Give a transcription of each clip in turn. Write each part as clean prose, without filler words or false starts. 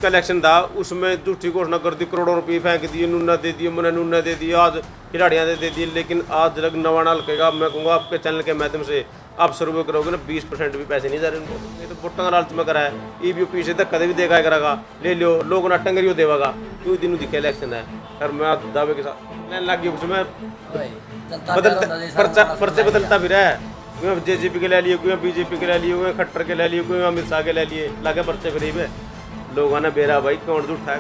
Election था उसमें झूठी घोषणा कर दी, करोड़ों रुपये फेंक दिए, नूना दे दिए, मैंने नूना दे दिए, आज खिलाड़ियाँ दे दिए। लेकिन आज जब नवाना हल्केगा, मैं कहूँगा आपके चैनल के माध्यम से आप सर्वे करोगे ना 20% भी पैसे नहीं जा रहे उनको। ये तो वोटां का लालच में करा है, ईवीओपी से धक्का भी देखा करेगा, ले लो लोग ना टंगरियो देवागा क्यों दिन दिखे इलेक्शन है। और मैं दावे के साथ लाइन लग गई उसमें बदलता पर्चे बदलता भी रहा है, कोई जेजेपी के ले लिए, कोई बीजेपी के ले लिए, कोई खट्टर के ले लिए, कोई अमित शाह के ले लिए, लागे पर्चे गरीब है लोग आना बेरा भाई कौन झूठा है।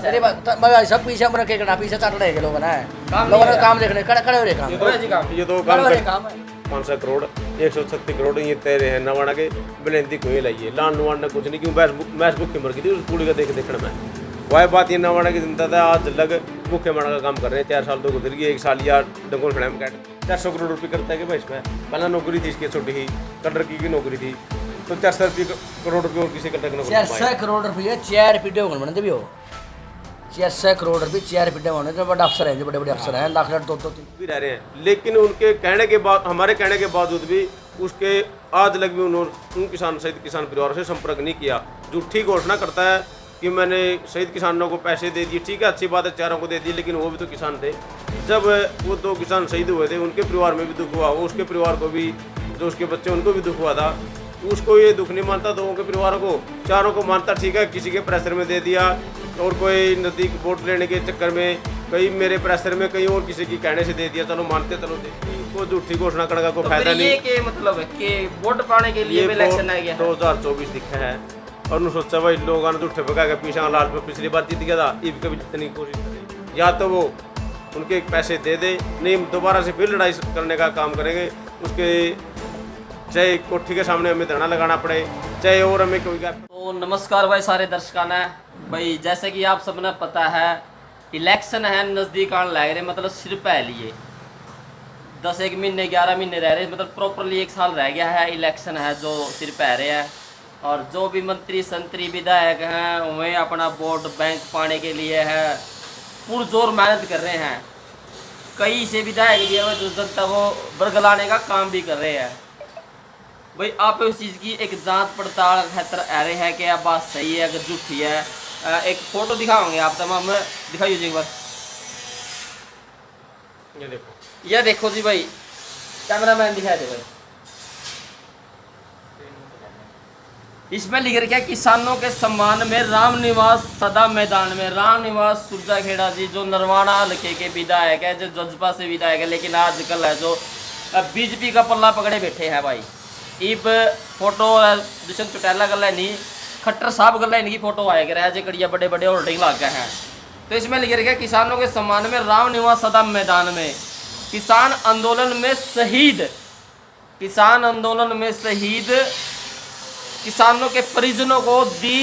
अरे भाई सब पीछे हम रखे कड़ा पीछे चढ़ रहे लोग ना लोगों ने काम देखने खड़े हो रहे काम ये तो काम 500 करोड़ 136 करोड़ ये तेरे हैं नवाना के बिलेंदी को ही लाइए लाल नवान ने कुछ नहीं क्यों मैच भूखे मर गई थी उस पूरी का देखने में। वही बात ये नवाना की जनता था आज लग भूखे मरने का काम कर रहे हैं। 4 साल तो गुजर गई, 1 साल यार डंगोल खड़ा में 400 करोड़ रुपये करता है कि भाई इसमें पहला नौकरी थी इसकी छोटी ही कटर की नौकरी थी तो 400 करोड़ रुपये और किसी कटर की नौकरी 400 करोड़ रुपये 4 पीटे होने बने भी हो 400 करोड़ रुपये 4 पीटे होने तो बड़ा अफसर है जो बड़े बड़े अफसर हैं लाख लाख 2-3 भी रह रहे हैं। लेकिन उनके कहने के बाद हमारे कहने के बावजूद भी उसके आज लग भी उन्होंने उन किसान शहीद किसान परिवार से संपर्क नहीं किया। झूठी घोषणा करता है कि मैंने शहीद किसानों को पैसे दे दिए, ठीक है अच्छी बात है चारों को दे दिए, लेकिन वो भी तो किसान थे। जब वो 2 किसान शहीद हुए थे उनके परिवार में भी दुख हुआ, उसके परिवार को भी जो उसके बच्चे उनको भी दुख हुआ था। उसको ये दुख नहीं मानता तो उनके परिवारों को चारों को मानता, ठीक है किसी के प्रेशर में दे दिया और कोई नज़दीक वोट लेने के चक्कर में कहीं मेरे प्रेशर में कहीं और किसी की कहने से दे दिया, चलो मानते चलो दे को झूठी घोषणा करने का कोई फायदा नहीं। ये मतलब है कि वोट पाने के लिए इलेक्शन आ गया 2024 दिखा है और उन्होंने सोचा भाई लोग आने झूठे पका के पीछे लाल पे पिछली बार जीत गया था, इब कभी जितने की कोशिश करें या तो वो उनके पैसे दे दे, नहीं दोबारा से फिर लड़ाई करने का काम करेंगे। उसके चाहे कोठी के सामने हमें धरना लगाना पड़े चाहे और हमें कोई तो नमस्कार भाई सारे दर्शकों ने भाई जैसे कि आप सबने पता है इलेक्शन है नज़दीक आने लग रहे, मतलब सिर्फ है लिए 10 महीने 11 महीने रह रहे, मतलब प्रॉपरली 1 साल रह गया है। इलेक्शन है जो सिर्फ रह रहे हैं और जो भी मंत्री संतरी विधायक हैं उन्हें अपना वोट बैंक पाने के लिए है पुरजोर मेहनत कर रहे हैं। कई से विधायक ये जो जनता को बरगलाने का काम भी कर रहे हैं। भाई आप उस चीज़ की एक जांच पड़ताल बेहतर आ रहे हैं कि अब बात सही है अगर झूठी है। एक फोटो दिखाओगे आप तमाम दिखाइए जी एक बार, ये देखो जी भाई कैमरामैन दिखा दे भाई। इसमें लिख रखा है किसानों के सम्मान में राम निवास सदा मैदान में। राम निवास सुरजाखेड़ा जी जो नरवाना हल्के के विधायक है, जो जज्बा से विधायक है, लेकिन आजकल है जो बीजेपी का पल्ला पकड़े बैठे हैं भाई। इब फोटो दुष्यंत चौटाला गला नहीं खट्टर साहब गला इनकी फोटो आएगा रहा जे कड़िया बड़े बड़े होल्डिंग लग गए हैं। तो इसमें लिख रखा है किसानों के सम्मान में राम निवास सदा मैदान में। किसान आंदोलन में शहीद, किसान आंदोलन में शहीद किसानों के परिजनों को दी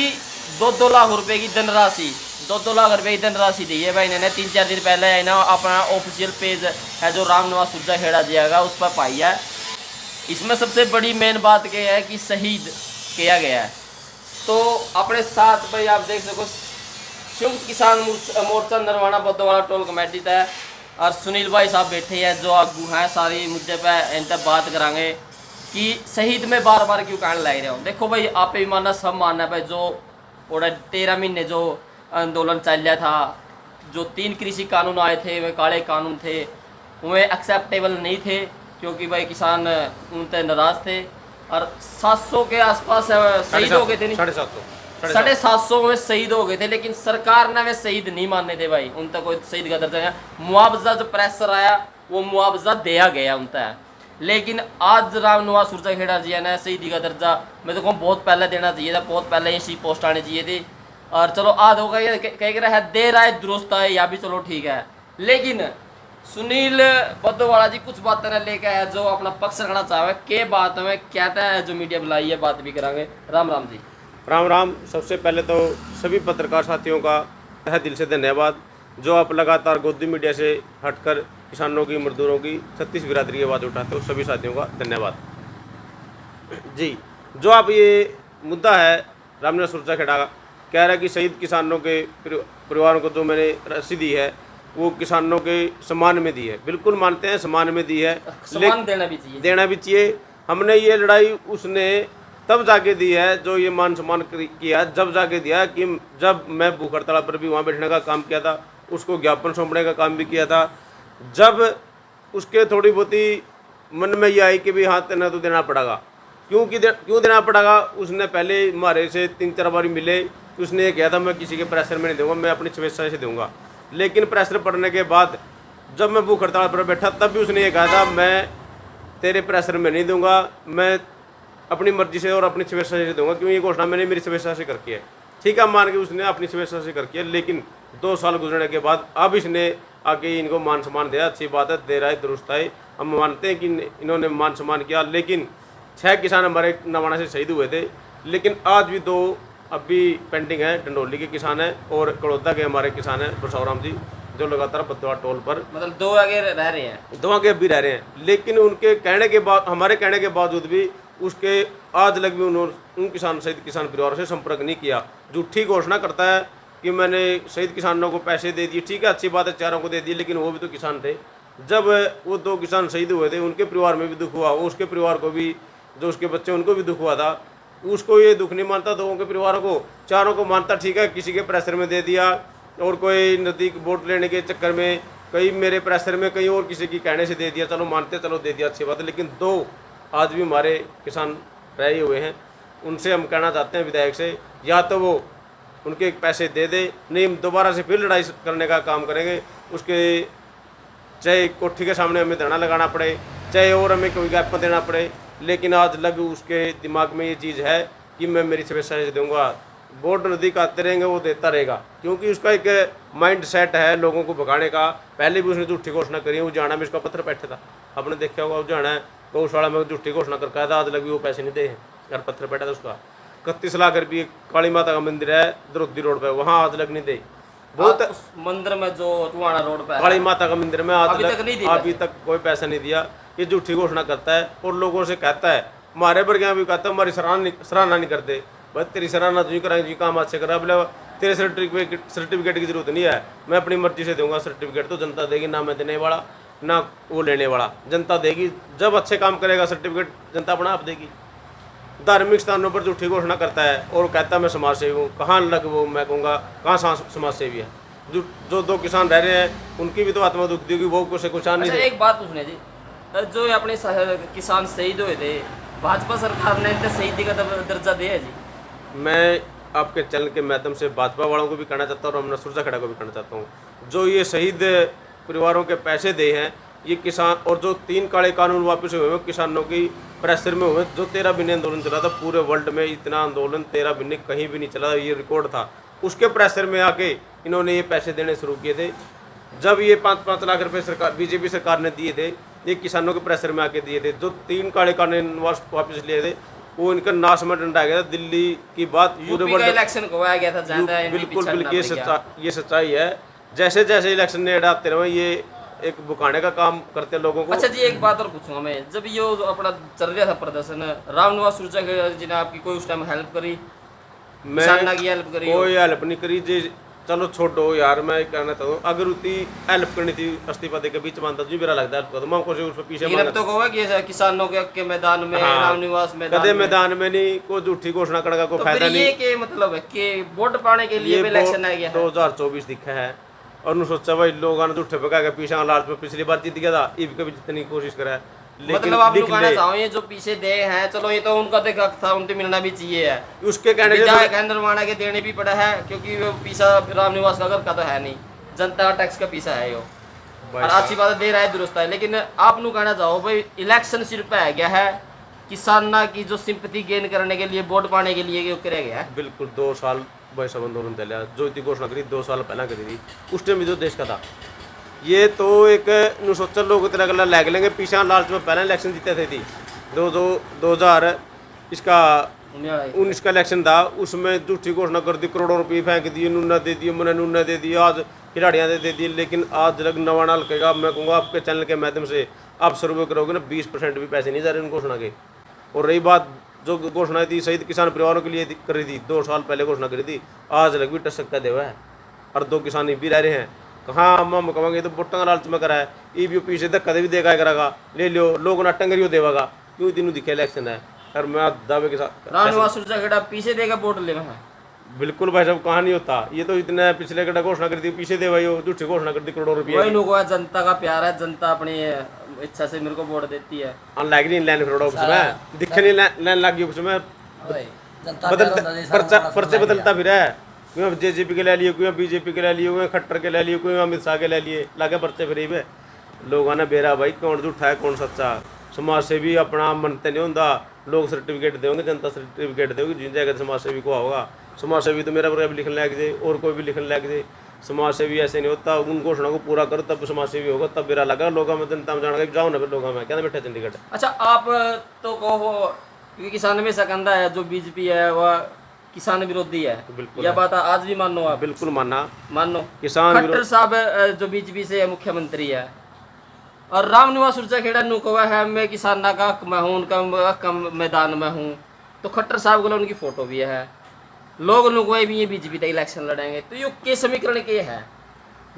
2-2 लाख रुपए की धनराशि, 2-2 लाख रुपए की धनराशि दी है भाई इन्होंने। 3-4 दिन पहले है ना अपना ऑफिशियल पेज है जो राम निवास सुरजाखेड़ा दिया उस पर पाई है। इसमें सबसे बड़ी मेन बात क्या है कि शहीद किया गया है। तो अपने साथ भाई आप देख सको संयुक्त किसान मोर्चा नरवाना बद्दवाला टोल कमेटी है और सुनील भाई साहब बैठे हैं जो आगू हैं सारी मुद्दे पे इन तक बात करांगे कि शहीद में बार बार क्यों कहने लग रहे हो। देखो भाई आप भी मानना सब मानना भाई जो 13 महीने जो आंदोलन चल रहा था, जो 3 कृषि कानून आए थे वे काले कानून थे, वे एक्सेप्टेबल नहीं थे क्योंकि भाई किसान उनसे नाराज थे और 700 के आसपास शहीद हो गए थे, 750 में शहीद हो गए थे। लेकिन सरकार ने वे शहीद नहीं मानने थे भाई, उन तक कोई शहीद का दर्जा नहीं। मुआवजा जो प्रेशर आया वो मुआवजा दिया गया उन तक। लेकिन आज राम निवास सुरजाखेड़ा जी ने शहीदी का दर्जा मैं तो कहूँ बहुत पहले देना चाहिए था, बहुत पहले ही पोस्ट आनी चाहिए थी। और चलो आज होगा ये कह रहा है देर आए दुरुस्त आए या भी चलो ठीक है। लेकिन सुनील बद्दवाला जी कुछ बातें लेके आए जो अपना पक्ष रखना चाहे के बात में कहता है जो मीडिया बुलाई है बात भी करांगे। राम राम जी। राम राम। सबसे पहले तो सभी पत्रकार साथियों का तहे दिल से धन्यवाद जो आप लगातार गोदी मीडिया से हटकर किसानों की मजदूरों की 36 बिरादरी की आवाज़ उठाते हो, सभी साथियों का धन्यवाद जी। जो आप ये मुद्दा है राम निवास सुरजाखेड़ा का कह रहा है कि शहीद किसानों के परिवारों को जो मैंने राशि दी है वो किसानों के सम्मान में दी है, बिल्कुल मानते हैं सम्मान में दी है, सम्मान देना भी चाहिए हमने ये लड़ाई उसने तब जाके दी है, जो ये मान सम्मान किया है, जब जाके दिया है कि जब मैं भूख हड़ताल पर भी वहाँ बैठने का काम किया था, उसको ज्ञापन सौंपने का काम भी किया था, जब उसके थोड़ी बहुत ही मन में ये आई कि भी हाँ तेना तो देना पड़ेगा। क्यों देना पड़ेगा? उसने पहले हमारे से 3-4 बार मिले, उसने ये कहा था मैं किसी के प्रेशर में नहीं दूंगा, मैं अपनी स्वेच्छा से दूंगा। लेकिन प्रेशर पड़ने के बाद जब मैं भूख हड़ताल पर बैठा तब भी उसने ये कहा था मैं तेरे प्रेशर में नहीं दूंगा, मैं अपनी मर्जी से और अपनी स्वेच्छा से दूंगा, क्यों ये घोषणा मैंने मेरी स्वेच्छा से करके है। ठीक है, मान के उसने अपनी स्वेच्छा से करके है, लेकिन 2 साल गुजरने के बाद अब इसने आके इनको मान सम्मान दिया। अच्छी बात है, दे रहा है, दुरुस्त है, हम मानते हैं कि इन्होंने मान सम्मान किया। लेकिन 6 किसान हमारे नवाना से शहीद हुए थे, लेकिन आज भी 2 अभी पेंडिंग है। डंडोली के किसान हैं और कड़ौदा के हमारे किसान हैं बरसावराम जी, जो लगातार बद्दवा टोल पर मतलब 2 आगे रह रहे हैं, 2 आगे अभी रह रहे हैं। लेकिन उनके कहने के बाद, हमारे कहने के बावजूद भी उसके आज लग भी उन्होंने उन किसान शहीद किसान परिवारों से संपर्क नहीं किया। झूठी घोषणा करता है कि मैंने शहीद किसानों को पैसे दे दिए। ठीक है, अच्छी बात है, चारों को दे दिए, लेकिन वो भी तो किसान थे। जब वो 2 किसान शहीद हुए थे, उनके परिवार में भी दुख हुआ, उसके परिवार को भी, जो उसके बच्चे उनको भी दुख हुआ था। उसको ये दुख नहीं मानता, 2 के परिवारों को, चारों को मानता। ठीक है, किसी के प्रेशर में दे दिया और कोई नज़दीक वोट लेने के चक्कर में, कहीं मेरे प्रेशर में, कहीं और किसी की कहने से दे दिया, चलो मानते, चलो दे दिया, अच्छी बात है। लेकिन 2 आज भी हमारे किसान रहे हुए हैं। उनसे हम कहना चाहते हैं विधायक से, या तो वो उनके पैसे दे दे, नहीं हम दोबारा से फिर लड़ाई करने का काम करेंगे। उसके चाहे कोठी के सामने हमें धरना लगाना पड़े, चाहे और हमें कोई ज्ञापन देना पड़े, लेकिन आज लग उसके दिमाग में ये चीज़ है कि मैं मेरी स्वेच्छा से दूंगा। वोट नज़दीक आते रहेंगे, वो देता रहेगा, क्योंकि उसका एक माइंड सेट है लोगों को भगाने का। पहले भी उसने झूठी घोषणा करी, उजाना में इसका पत्र बैठे था, आपने देखा होगा। उजाना है गौशाला में झूठी घोषणा करके आया था, आज लग भी वो पैसे नहीं दे हैं, अगर पत्र बैठा था उसका। 31 लाख रुपये काली माता का मंदिर है द्रौपदी रोड पे, वहाँ आज लग नहीं दे। बहुत उस मंदिर में जो टुवाना रोड पे काली माता का मंदिर में अभी तक कोई पैसा नहीं दिया। ये झूठी घोषणा करता है और लोगों से कहता है, हमारे वर्ग भी कहता है हमारी सराहना नहीं करते। भाई तेरी सराहना तुझे कराएंगे, जी काम अच्छे करा, बोले तेरे सर्टिफिकेट की जरूरत नहीं है, मैं अपनी मर्जी से दूंगा। सर्टिफिकेट तो जनता देगी, ना मैं देने वाला ना वो लेने वाला, जनता देगी। जब अच्छे काम करेगा सर्टिफिकेट जनता अपना आप देगी। धार्मिक स्थानों पर झूठी घोषणा करता है और कहता है मैं समाज सेवी हूँ। कहाँ लग वो, मैं कहूँगा कहाँ समाज सेवी है? जो 2 किसान रह रहे हैं उनकी भी तो आत्मा दुख दी, वो कुछ नहीं। अच्छा, एक बात पूछने जी, जो अपने किसान शहीद हुए थे, भाजपा सरकार ने इनके शहीदी का दर्जा दिया है जी? मैं आपके चैनल के माध्यम से भाजपा वालों को भी कहना चाहता हूँ और अपना सुरजा खड़ा को भी कहना चाहता हूँ, जो ये शहीद परिवारों के पैसे दे हैं ये किसान, और जो 3 काले कानून वापस हुए हैं किसानों की प्रेशर में हुए, जो 13 महीने आंदोलन चला था पूरे वर्ल्ड में, इतना आंदोलन 13 महीने कहीं भी नहीं चला, ये रिकॉर्ड था। उसके प्रेशर में आके इन्होंने ये पैसे देने शुरू किए थे। जब ये 5-5 लाख रुपए सरकार बीजेपी सरकार ने दिए थे, ये किसानों के प्रेशर में आके दिए थे। जो 3 काले कानून वापस लिए थे वो इनका नाश में डंडा गया था। दिल्ली की बात पूरे वर्ल्ड इलेक्शन को आया गया था ज्यादा, बिल्कुल ये सच्चाई है। जैसे जैसे इलेक्शन ने अड़ाते रहे ये एक बुकाने का काम करते लोगों को। अच्छा जी, एक बात और पूछूंगा मैं, जब ये अपना चल रहा था प्रदर्शन, रामनिवास सुरजा जी ने आपकी कोई उस टाइम हेल्प करी? मैं हेल्प करी? कोई हेल्प नहीं करी जी, चलो छोड़ो यार। मैं कहना चाहता हूँ अगर उतनी हेल्प करनी थी इस्तीफा देकर बीच मानता जी, मेरा लगता है हेल्प कर दो, मैं उस पीछे तो कहोगे कि किसानों के मैदान में, रामनिवास मैदान कदे मैदान में नहीं, कोई झूठी घोषणा करने का कोई फायदा नहीं। ये के मतलब है कि वोट पाने के लिए इलेक्शन आ गया 2024 दिखा है और उन्होंने सोचा भाई लोगों ने झूठे पका के पीछे लालच में पिछली बार जीत गया था, इब कभी जितने की कोशिश करा है। मतलब आप लोग कहना चाहो ये जो पीछे दे हैं, चलो ये तो उनका देखा था, उनको मिलना भी चाहिए है। उसके कहने के निर्माण के देने भी पड़ा है, क्योंकि वो पीछा रामनिवास का घर का तो है नहीं, जनता टैक्स का पीछा है यो, और अच्छी बात दे रहा है, दुरुस्त है। लेकिन आप लोग कहना चाहो भाई इलेक्शन सिर्फ आ गया है, किसान की जो सिंपैथी गेन करने के लिए, वोट पाने के लिए करे गया है। बिल्कुल 2 साल वैसा आंदोलन चला, जो इतनी घोषणा करी 2 साल पहला करी थी, उस टाइम भी जो देश का था। ये तो एक सोचल लोग तेरा गला लैग लेंगे, पीछे लालच में पहले इलेक्शन जीते थे थी 2000 इसका 19 का इलेक्शन था, उसमें झूठी घोषणा कर दी, करोड़ों रुपये फेंक दिए, नूना दे दिए, मैंने नूना दे दिए, आज खिलाड़ियाँ दे दिए। लेकिन आज जब नवाना हल्केगा, मैं कहूँगा आपके चैनल के माध्यम से आप सर्वे करोगे ना, 20% भी पैसे नहीं जा रहे उन घोषणा के। और रही बात जो घोषणा थी शहीद किसान परिवारों के लिए करी थी, 2 साल पहले घोषणा करी थी, आज लग भी टसक का देवा है और 2 किसान भी रह रहे हैं। कहाँ हम कहेंगे तो बोटा का लालच में करा है, ई भी पीछे धक्का दे भी देगा, करागा ले लियो, लोग ना टंगरियो देवागा, क्यों दिन दिखे इलेक्शन है। और मैं दावे के साथ रामनिवास सुरजाखेड़ा पीछे देगा वोट ले में बिल्कुल भाई साहब कहाँ नहीं होता ये तो इतने पिछले गड्ढा घोषणा कर दी पीछे दे भाई वो झूठी घोषणा कर दी करोड़ों रुपये वही लोगों का जनता का प्यार है, जनता अपनी इच्छा से मेरे को वोट देती है। लग नहीं लाइन करोड़ों उसमें दिखे नहीं लाइन लग गई उसमें भाई जनता बदलता पर्चे बदलता फिर है कोई जेजेपी के ले लिए कोई बीजेपी के ले लिए कोई खट्टर के ले लिए कोई अमित शाह के ले लिए लागे पर्चे फ्री पे लोगों ने बेरा भाई कौन झूठा है कौन सच्चा। समाज सेवी अपना मनते नहीं होंगे लोग सर्टिफिकेट देंगे जनता सर्टिफिकेट देगी जिन जाएगा समाज सेवी को होगा। समाज सेवी तो मेरा पूरा भी लिखने लग जाए और कोई भी लिखने लग जाए। समाज सेवी ऐसे नहीं होता उन घोषणा को पूरा करो तब समाज सेवी होगा तब बेरा लगा लोगों में जनता में जाना जाओ ना फिर लोगों में क्या बैठे चंडीगढ़। अच्छा आप तो कहो क्योंकि किसान में सकंदा है जो बीजेपी है वह किसान विरोधी है, बिल्कुल यह बात आज भी मानो आप? बिल्कुल मानना मानो किसान खट्टर साहब जो बीजेपी से मुख्यमंत्री है और रामनिवास सुरजाखेड़ा नु कहा है मैं किसाना का हक में हूँ उनका कम मैदान में हूँ, तो खट्टर साहब को उनकी फोटो भी है लोग कोई भी ये बीजेपी तक इलेक्शन लड़ेंगे तो ये के समीकरण के है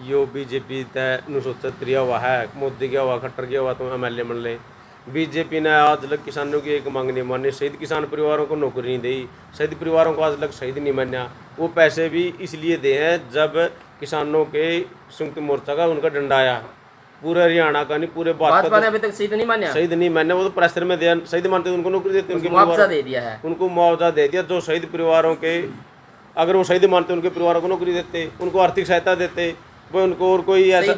यो बीजेपी तय नुसोत्तरिया हुआ है मोदी गया हुआ खट्टर गया हुआ तो MLA मन ले। बीजेपी ने आज तक किसानों की एक मांग नहीं मानी, शहीद किसान परिवारों को नौकरी नहीं दी, शहीद परिवारों को आज तक शहीद नहीं माना। वो पैसे भी इसलिए दे हैं जब किसानों के संयुक्त मोर्चा का उनका डंडा आया पूरे हरियाणा का नहीं पूरे भाजपा ने अभी तक शहीद नहीं माना। शहीद नहीं माने वो तो प्रेशर में दिया शहीद मानते उनको नौकरी देते उनके मुआवजा दे दिया है उनको मुआवजा दे दिया। जो शहीद परिवारों के अगर वो शहीद मानते उनके परिवारों को नौकरी देते उनको आर्थिक सहायता देते वो उनको और कोई ऐसा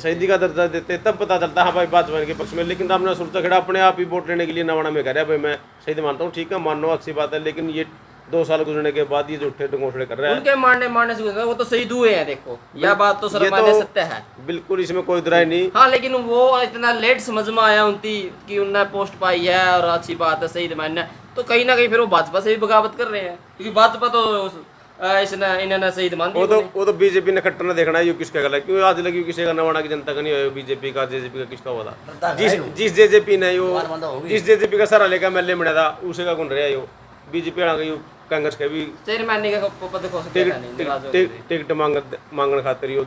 शहीदी का दर्जा देते तब पता चलता हाँ भाई भाजपा के पक्ष में। लेकिन रामनिवास सुरजाखेड़ा अपने आप ही वोट लेने के लिए नवाना में कह रहा है भाई मैं शहीद मानता हूँ ठीक है मानो अच्छी बात है लेकिन ये 2 साल गुजरने के बाद ये झूठे घोषणे कर रहा है उनके मारने से वो तो शहीद हुए हैं। देखो यह बात तो सर्वमान्य सत्य है बिल्कुल इसमें कोई दुराई नहीं। हाँ लेकिन वो इतना लेट समझ में आया उनकी कि उनने पोस्ट पाई है और अच्छी बात है शहीद मानना तो कहीं ना कहीं फिर वो भाजपा से भी बगावत कर रहे हैं क्योंकि भाजपा तो इन्होंने शहीद मान दिया। वो तो बीजेपी ने खट्टर ने देखना है ये किसका गला क्यों आज लगी किसी का नवाना की जनता का नहीं है बीजेपी का जेजेपी का किसका हुआ था जिस जेजेपी ने यो जिस जेजेपी का सारा लेकर MLA बना था उसे का कौन रहा यो बीजेपी वाला यो कांग्रेस के भी चेयरमैन का पद को टिकट मांगने खातिर यो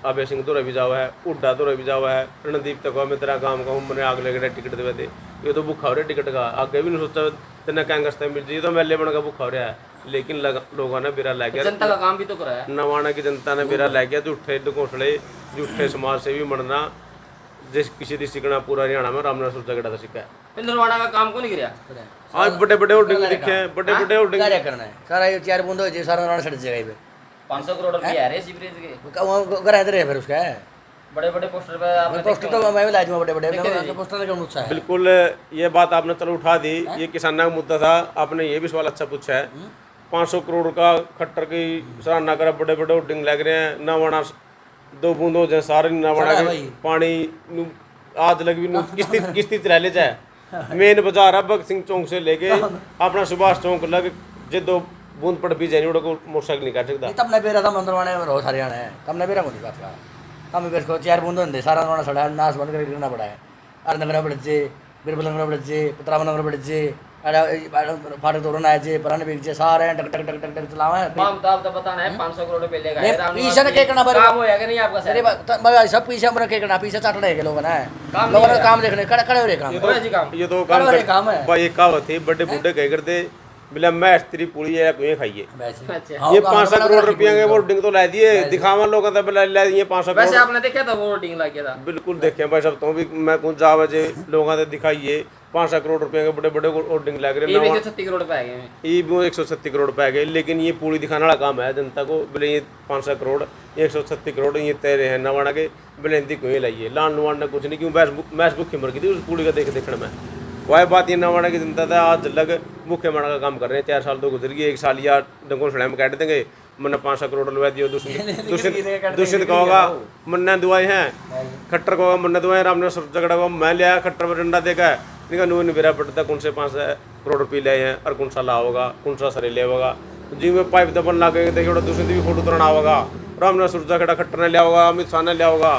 अभय सिंह तो भी जावा है उड्डा तो भी जावा है रणदीप तक मैं तेरा काम का मैंने आग लगे टिकट दे दे ये तो भूखा हो रहा टिकट का आगे भी नहीं सोचा तेना कांग्रेस तक मिल जाए तो MLA बन का भूखा हो रहा है। लेकिन लोगों ने बेरा लै गया जनता का काम भी तो कराया नवाना की जनता ने बेरा लै गया झूठे घोषणे झूठे समाज से भी बनना जिस किसी दी सिकना पूरा हरियाणा में रामनिवास सुरजाखेड़ा का सिक्का है। नरवाना का काम को नहीं किया आज बड़े बड़े होर्डिंग दिखे हैं बड़े बड़े होर्डिंग क्या करना है सारा ये 4 बूंद हो जाए सारा नरवाना सड़ जाएगा पे 500 करोड़ रुपए आ रहे सीवरेज के वो घर इधर है फिर उसका बड़े बड़े पोस्टर पे आपने पोस्टर तो मैं भी ला दूंगा बड़े बड़े पोस्टर का नुकसान है। बिल्कुल ये बात आपने चलो उठा दी ये किसानों का मुद्दा था आपने ये भी सवाल अच्छा पूछा है 500 करोड़ का खट्टर की सराहना करा बड़े बड़े होर्डिंग लग रहे हैं नवाना 2 बूंद हो जाए सारे नवाना के पानी आज लग भी किस्ती चला ले जाए मेन बाजार है भगत सिंह चौक से लेके अपना सुभाष चौक लग जे 2 बूंद पड़ भी जाए को मोटरसाइकिल नहीं काट सकता तब ने बेरा था मंदरवाने में रोज हरियाणा है तब ने बेरा को नहीं बात का हम बेर को 4 बूंद होंगे सारा नरवाना सड़ा नाश बंद करके गिरना पड़ा है अरनगरा बड़जे बिरबलंगरा बड़जे पतरावनगर बड़जे फाटक तोरण आए जे पुराने बीच जे सारे टक टक टक टक टक चलावा है माम तो आप तो बताना है 500 करोड़ रुपए लेगा है पीछे के करना बारे काम होया कि नहीं आपका सर अरे भाई सब पीछे हम रखे करना पीछे चाटना है के लोग ना लोगों ने काम देखने खड़े खड़े हो रहे काम ये तो काम है भाई एक कहावत थी बड़े बूढ़े कह करते बिला मैं स्त्री पूरी है कुएं खाइए ये 500 करोड़ रुपया के होर्डिंग तो ला दिए दिखावा लोगों का बिला ला दिए 500 वैसे आपने देखा था वो होर्डिंग लग गया था बिल्कुल देखे भाई सब तो भी मैं कुछ जावे जे लोगों ने दिखाइए 500 करोड़ रुपए के बड़े बड़े होर्डिंग लग रहे हैं 136 करोड़ रुपए आ गए ये भी 136 करोड़ रुपए आ गए लेकिन ये पूरी दिखाने वाला काम है जनता को बोले ये 500 करोड़ 136 करोड़ ये तेरे हैं नवाना के बिलेंदी को लाइए लान लुवान ने कुछ नहीं क्यों मैच भूखी मर गई थी उस पूरी का देखने में वह बात ये नवाना की जनता था आज लग भूखे मरने का काम कर रहे हैं 4 साल तो गुजर गए 1 साल या डंगों सड़ा में काट देंगे मैंने 500 करोड़ लुवा दियो दूसरी कहोगा मन्ना दुआई हैं खट्टर कहोगा मन्ना दुआई रामनिवास सुरजाखेड़ा को मैं लिया खट्टर पर डंडा देखा है निका नू नहीं बेरा पड़ता कौन से 500 करोड़ रुपये ले हैं और कौन सा ला होगा कौन सा सरे ले होगा जी में पाइप दबन ला के देखिए दूसरी भी फोटो तुरना होगा रामनिवास सुरजाखेड़ा खट्टर ने लिया होगा अमित शाह ने लिया होगा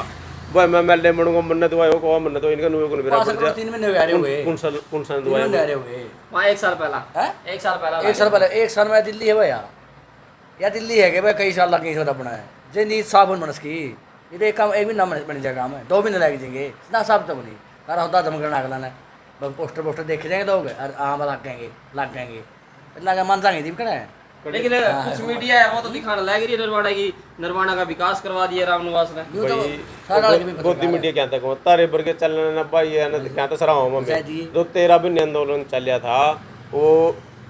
भाई मैं MLA बनूंगा मन्नत दुआ हो को मन्नत इनका नुए को बेरा पड़ जा 3 महीने हो रहे हुए कौन सा दुआ आ रहे हुए वहां 1 साल पहला है 1 साल पहला 1 साल में दिल्ली है भाई या दिल्ली है कि भाई कई साल लगे सर अपना है जे नीत साबुन मनस की ये तो एक काम एक भी ना बन जाएगा काम है 2 महीने लग जाएंगे ना साहब तो बनी सारा होता दम करना अगला ने बस पोस्टर पोस्टर देखे जाएंगे लोग और हाँ बस लग जाएंगे इतना मन जाएंगे दीप कड़ा है लेकिन कुछ मीडिया है वो तो दिखाने लग रही है निर्वाणा की, निर्वाणा का विकास करवा दिया रामनिवास ने। यूं तो भाई सारा आगे भी गोदी मीडिया क्या था तारे वर्ग चलने ना भाई है ना क्या था सराओ में जो 13 भी आंदोलन चलिया था वो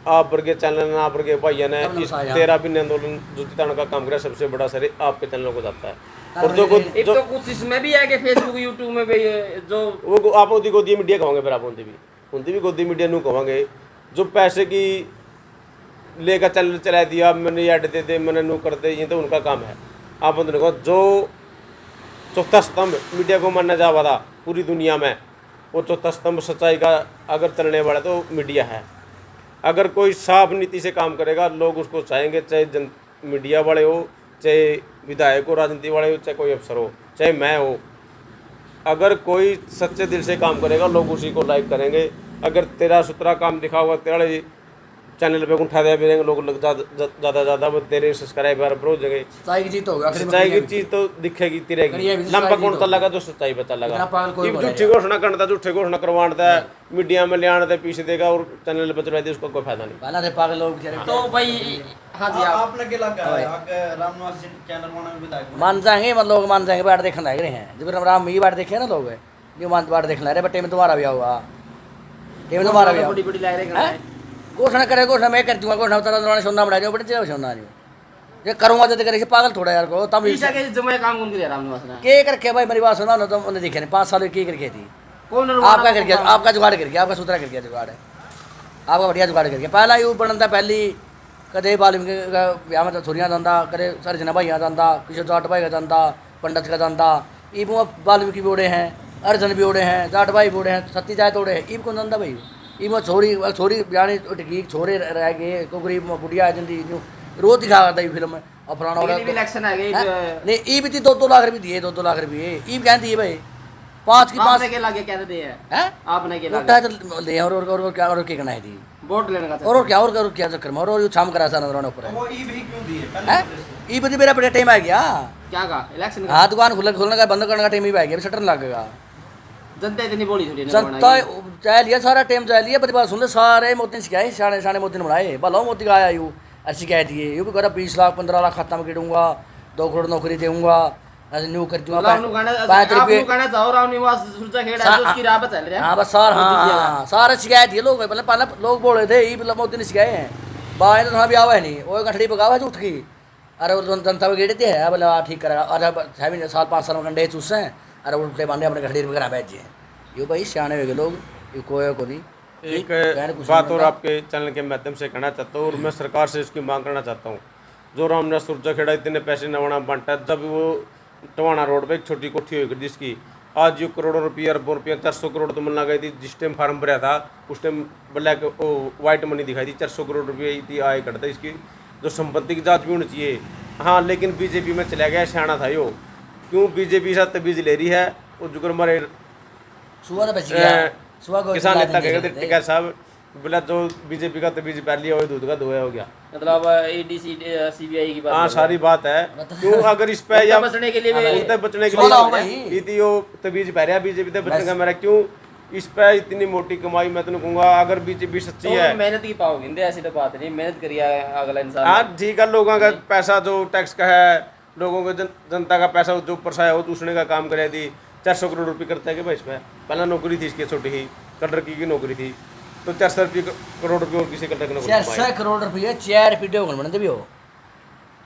आप वर्ग चैनल ना आप वर्ग भाई ने इस 13 भी आंदोलन जो जिताने का काम करा सबसे बड़ा सर आपके चैनल को जाता है। और जो एक तो कुछ इसमें भी है कि फेसबुक यूट्यूब में भी जो वो आप उनकी गोदी मीडिया कहोगे फिर आप उनकी भी गोदी मीडिया नू कहोगे जो पैसे की लेकर चला दिया मैंने ऐड दे दे मैंने नू कर दे ये तो उनका काम है। आप उनको कहो जो चौथा स्तंभ मीडिया को माना जा रहा पूरी दुनिया में वो चौथा स्तंभ सच्चाई का अगर चलने वाला तो मीडिया है। अगर कोई साफ नीति से काम करेगा लोग उसको चाहेंगे, चाहे मीडिया वाले हो, चाहे विधायक हो, राजनीति वाले हो, चाहे कोई अफसर हो, चाहे मैं हो। अगर कोई सच्चे दिल से काम करेगा लोग उसी को लाइक करेंगे। अगर तेरा सुतरा काम दिखा हुआ तेरा चैनल पे उठा दिया फिरेंगे लोग ज़्यादा वो तेरे सब्सक्राइबर हो जाएंगे। सच्चाई की जीत होगा सच्चाई की चीज़ तो दिखेगी तिरेगी लंबा कौन सा लगा जो सच्चाई पता लगा झूठी घोषणा करता झूठे घोषणा करवाता है मीडिया में ले आना था पीछे देगा और चैनल पे चला दे उसका कोई फायदा नहीं। पहला से पागल लोग तो भाई हाँ जी आपने क्या लगा आगे रामनिवास जी चैनल वाला विधायक मान जाएंगे मतलब मान जाएंगे बाट देखने लग रहे हैं जब राम ये बाट देखे ना लोग ये मान बाट देखने लग रहे बट टीम तुम्हारा भी होगा टीम तुम्हारा भी बड़ी बड़ी लग रही है घोषणा करे घोषणा मैं कर दूंगा घोषणा उतारा सुनना बड़ा जो बड़े चलो सुनना नहीं ये करूंगा तो करे पागल थोड़ा यार को तब ईशा के जमा काम कौन किया रामनिवास ने के करके भाई मेरी बात सुना ना तो उन्हें दिखे नहीं 5 साल की करके थी कौन आपका करके आपका जुगाड़ करके आपका सूत्रा करके जुगाड़ है आपका बढ़िया जुगाड़ करके पहला यू बनता पहली कदे वाल्मीकि ब्याह में थोड़ियाँ जाता कदे सरजना भाइया जाता किशोर जाट भाई का जाता पंडित का जाता ईब वाल्मीकि भी उड़े हैं अर्जन भी उड़े हैं जाट भाई भी उड़े हैं सती जात उड़े हैं ईब कौन जाता भाई ईब छोरी ब्याणी उठगी छोरे रह गए को गरीब बुढ़िया जल्दी रोज दिखा करता है फिल्म और फलाना इलेक्शन आ गई नहीं ईब थी 2-2 लाख रुपये दिए 2-2 लाख रुपये ईब कहती है भाई 5 की 5 आपने के लागे क्या दे है आपने के उठा तो ले और क्या करना है थी वोट लेने का और क्या चक्कर में और शाम करा सा नजर ऊपर वो ई भी क्यों दिए पहले ई बदी मेरा बड़ा टाइम आ गया क्या कहा इलेक्शन हाँ दुकान खोलने का बंद करने का टाइम ही आ गया शटर लगेगा जनता इतनी बोली थोड़ी जनता चाह लिया सारा टाइम चाह लिया बड़ी बात सुन ले सारे मोती शिकाए शाने शाने मोती ने बनाए भला मोती का आया यू और शिकायत ये यूँ भी करा 20 लाख 15 लाख खाता में गिरूंगा 2 करोड़ नौकरी दूंगा न्यू कर दूंगा 5 रुपये हाँ बस सर हाँ सारे शिकायत ये लोग पहले लोग बोल रहे थे ये मतलब मोदी ने शिकाए हैं बाहर तो वहाँ भी आवा है नहीं वो गठड़ी पकावा झूठ की अरे जनता में गेड़ते है बोले ठीक करेगा अरे 5 साल में गंडे चूसे हैं अरे उल्टे बांधे अपने गठड़ी वगैरह बैठ जाए ये भाई सियाने हो गए लोग ये कोई को नहीं। एक बात और आपके चैनल के माध्यम से कहना चाहता हूँ और मैं सरकार से इसकी मांग करना चाहता हूँ जो रामनिवास सुरजाखेड़ा इतने पैसे नवाना बांटा जब वो टवाना रोड पे एक छोटी कोठी हुई जिसकी आज जो करोड़ों रुपये अरबों रुपया 400 करोड़ तो मिलना गई थी जिस टाइम फार्म भरा था उस टाइम ब्लैक वाइट मनी दिखाई थी 400 करोड़ रुपये थी आय करता इसकी जो संपत्ति की जाँच भी होनी चाहिए। हाँ लेकिन बीजेपी में चला गया सियाना था यो क्यों बीजेपी साथ तवीज ले रही है और जो हमारे किसान नेता कहेगा टिकर साहब बोला जो बीजेपी का तवीज पहन लिया वो दूध का धोया हो गया मतलब ईडी सीबीआई की बात हाँ सारी बात है क्यों अगर इस पे या बचने के लिए बचने के लिए वो तवीज पह रहा बीजेपी से बचने का मेरा क्यों इस पे इतनी मोटी कमाई मैं तो कहूँगा अगर बीजेपी सच्ची है मेहनत की पाओगे ऐसी तो बात नहीं मेहनत करिए अगला इंसान। हाँ ठीक है लोगों का पैसा जो टैक्स का है लोगों को जनता का पैसा जो ऊपर से है वो दूसरे का काम करे थी 400 करोड़ रुपये करता है कि भाई इसमें पहला नौकरी थी इसकी छोटी ही कलर की नौकरी थी तो 400 करोड़ रुपये और किसी कलर की नौकरी 400 करोड़ रुपये 4 पीटे होने बनते भी हो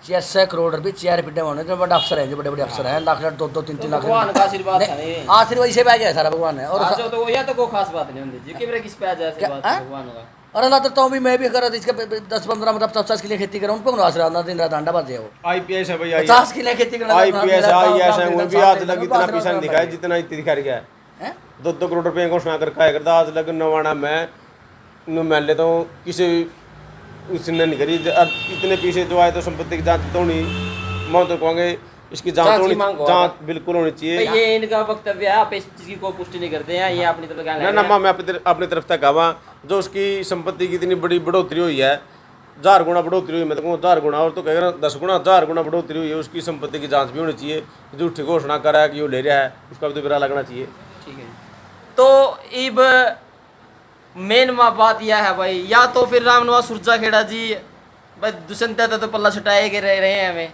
400 करोड़ रुपये 4 पीटे होने जो बड़े अफसर हैं जो बड़े बड़े अफसर हैं लाख 2-3 लाख भगवान का आशीर्वाद है आशीर्वाद इसे पे आ गया सारा भगवान है और तो या तो कोई खास बात नहीं होती जी कि किस पे आ जाए भगवान का और अल्लाह तो भी मैं भी कर इसके 10-15 मतलब 50 के लिए खेती करूँ उन पर आशीर्वाद ना दिन रात अंडा बाजे हो आईपीएस है भाई 50 के लिए खेती करना आईपीएस आईएएस है वो भी आज लग इतना पैसा नहीं दिखाया जितना इतनी दिखा गया है 2 करोड़ रुपये घोषणा करके आया करता आज लग नवाना मैं लेता हूँ किसी उसने नहीं करी इतने पीछे जो आए तो संपत्ति की जांच तो नहीं मैं तो कहूँगे इसकी जांच बिल्कुल होनी चाहिए। ये इनका वक्तव्य है आप इस चीज की कोई पुष्टि नहीं करते हैं ये अपनी तरफ का ना मैं अपनी तरफ तक आवा जो उसकी संपत्ति की इतनी बड़ी बढ़ोतरी हुई है 1000 गुना बढ़ोतरी हुई मैं तो कहूँ 1000 गुना और तो कह रहा 10 गुना 1000 गुना बढ़ोतरी हुई है उसकी संपत्ति की जांच भी होनी चाहिए झूठी घोषणा कर रहा है कि वो ले रहा है उसका भी तो बुरा लगना चाहिए। ठीक है तो इब मेन बात यह है भाई, या तो फिर रामनिवास सुरजाखेड़ा जी भाई दुष्यंत तो पल्ला छुटाए के रहे हैं हमें,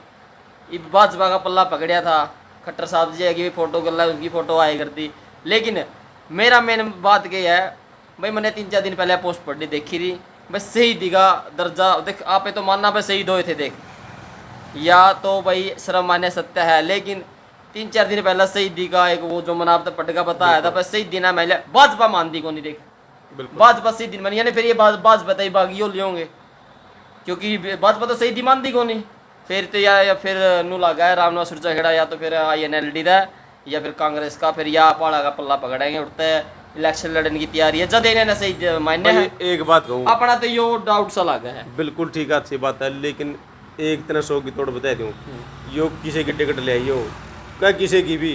ये भाजपा का पल्ला पकड़िया था, खट्टर साहब जी है कि फोटो कर ला, उनकी फ़ोटो आए करती। लेकिन मेरा मेन बात ये है भाई, मैंने 3-4 दिन पहले पोस्ट पढ़ी देखी रही भाई, शहीदी का दर्जा देख, आपे तो मानना भाई शहीद हुए थे देख, या तो भाई सर्वमान्य सत्य है, लेकिन 3-4 दिन पहले शहीदी का एक वो जो मनाब पटका बताया था, बस शहीद दिन है महिला भाजपा मानती को नहीं देख, भाजपा शहीद दिन मानी, यानी फिर ये भाजपा ही बागियों ले होंगे, क्योंकि भाजपा तो शहीदी मानती को नहीं, फिर तो या फिर नू लगा है रामनिवास सुरजाखेड़ा, या तो फिर INLD का, या फिर कांग्रेस का, फिर या पहाड़ा का पल्ला पकड़ेंगे, उठते है इलेक्शन लड़ने की तैयारी है, जब इन्हें सही मान्य है। एक बात कहूँ, अपना तो यो डाउट सा लगा है। बिल्कुल ठीक है, अच्छी बात है, लेकिन एक तरह 100 की तोड़ बता दूँ, यो किसी की टिकट ले आइयो क्या किसी की भी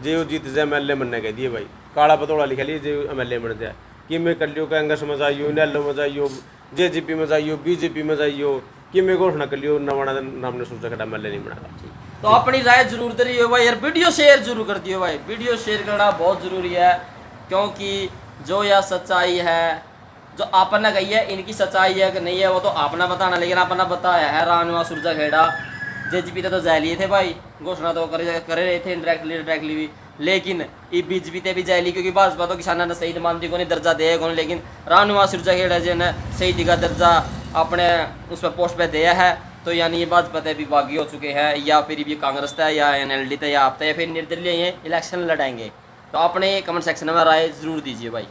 जो जीत जाए MLA बनने कह दिए भाई, काला पतोड़ा लिखा लिए जो MLA बन जाए, कि मैं कर लियो कांग्रेस में जाइयो, NLO में जाइयो, JJP में जाइयो, BJP में जाइयो, कि मैं घोषणा कर लियो नवाना नाम ने सोचा कि MLA नहीं बनागा। तो अपनी राय जरूर दे रही हो भाई यार, वीडियो शेयर जरूर कर दियो भाई, वीडियो शेयर करना बहुत ज़रूरी है, क्योंकि जो यह सच्चाई है जो आपने कही है, इनकी सच्चाई है कि नहीं है वो तो आपने बताना, लेकिन आपने बताया है रामनिवास सुरजाखेड़ा JJP तो जा लिए थे भाई, घोषणा तो कर रहे थे डायरेक्टली भी, लेकिन ये BJP ते भी जाए, क्योंकि भाजपा तो किसानों ने शहीद मानती को नहीं, दर्जा दे कौन, लेकिन रामनिवास सुरजाखेड़ा जी ने शहीदी का दर्जा अपने उस पर पोस्ट पे दिया है, तो यानी ये भाजपा ते भी बागी हो चुके हैं, या फिर ये कांग्रेस था या NLD था या आप या फिर निर्दलीय ये इलेक्शन लड़ाएंगे। तो अपने कमेंट सेक्शन में राय ज़रूर दीजिए भाई।